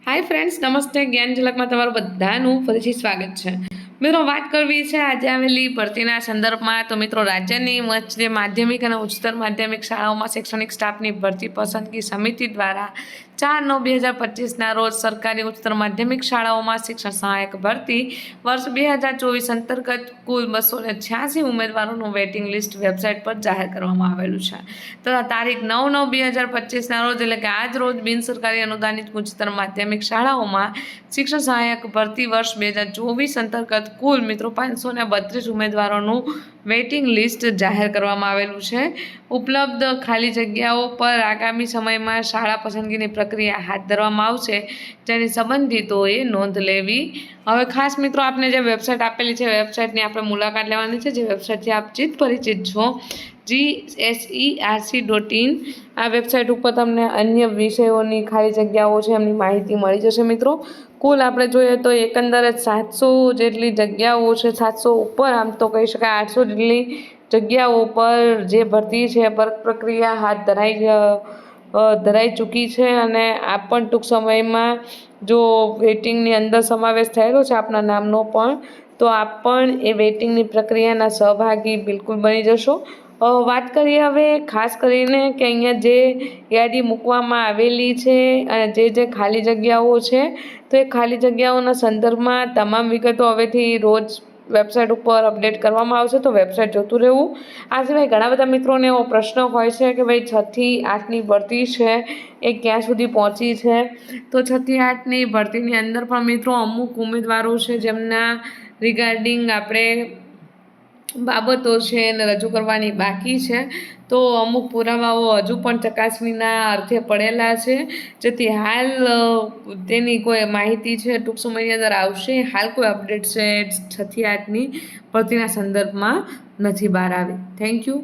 Hi friends, નમસ્તે. જ્ઞાન ઝલકમાં તમારું બધાનું ફરીથી સ્વાગત છે. મિત્રો, વાત કરવી છે આજે આવેલી ભરતીના સંદર્ભમાં. તો મિત્રો, રાજ્યની જે માધ્યમિક અને ઉચ્ચતર માધ્યમિક શાળાઓમાં શૈક્ષણિક સ્ટાફની ભરતી પસંદગી સમિતિ દ્વારા 4/9/2025ના રોજ સરકારી ઉચ્ચતર માધ્યમિક શાળાઓમાં શિક્ષણ સહાયક ભરતી વર્ષ 2024 અંતર્ગત કુલ 286 ઉમેદવારોનું વેઇટિંગ લિસ્ટ વેબસાઇટ પર જાહેર કરવામાં આવેલું છે. તથા તારીખ 9/9/2025ના રોજ એટલે કે આજ રોજ બિનસરકારી અનુદાનિત ઉચ્ચતર માધ્યમિક શાળાઓમાં શિક્ષણ સહાયક ભરતી વર્ષ 2024 અંતર્ગત કુલ મિત્રો 532 ઉમેદવારોનું વેઇટિંગ લિસ્ટ જાહેર કરવામાં આવેલું છે. ઉપલબ્ધ ખાલી જગ્યાઓ પર આગામી સમયમાં શાળા પસંદગીની પ્રક્રિયા હાથ ધરવામાં આવશે, જેની સંબંધિતોએ નોંધ લેવી. હવે ખાસ મિત્રો, આપને જે વેબસાઇટ આપેલી છે વેબસાઇટની આપણે મુલાકાત લેવાની છે, જે વેબસાઇટથી આપ ચિત પરિચિત છો, GSERC.in. આ વેબસાઇટ ઉપર તમને અન્ય વિષયોની ખાલી જગ્યાઓ છે એમની માહિતી મળી જશે. મિત્રો, કુલ આપણે જોઈએ તો એકંદરે 700 જેટલી જગ્યાઓ છે, 700 ઉપર આમ તો કહી શકાય 800 જેટલી જગ્યાઓ પર જે ભરતી છે પ્રક્રિયા હાથ ધરાઈ ચૂકી છે. અને આ પણ ટૂંક સમયમાં જો વેઇટિંગની અંદર સમાવેશ થયેલો છે આપના નામનો પણ, તો આપ પણ એ વેઇટિંગની પ્રક્રિયાના સહભાગી બિલકુલ બની જશો. વાત કરીએ હવે ખાસ કરીને કે અહીંયા જે યાદી મૂકવામાં આવેલી છે અને જે ખાલી જગ્યાઓ છે, તો એ ખાલી જગ્યાઓના સંદર્ભમાં તમામ વિગતો હવેથી રોજ વેબસાઇટ ઉપર અપડેટ કરવામાં આવશે, તો વેબસાઇટ જોતું રહેવું. આ સિવાય ઘણા બધા મિત્રોને એવો પ્રશ્ન હોય છે કે ભાઈ 6 થી 8ની ભરતી છે એ ક્યાં સુધી પહોંચી છે. તો 6 થી 8ની ભરતીની અંદર પણ મિત્રો અમુક ઉમેદવારો છે જેમના રિગાર્ડિંગ આપણે બાબતો છે એને રજૂ કરવાની બાકી છે. તો અમુક પુરાવાઓ હજુ પણ ચકાસણીના અર્થે પડેલા છે, જેથી હાલ તેની કોઈ માહિતી છે ટૂંક સમયની અંદર આવશે. હાલ કોઈ અપડેટ છે 6 થી 8ની ભરતીના સંદર્ભમાં નથી બહાર આવી. Thank you.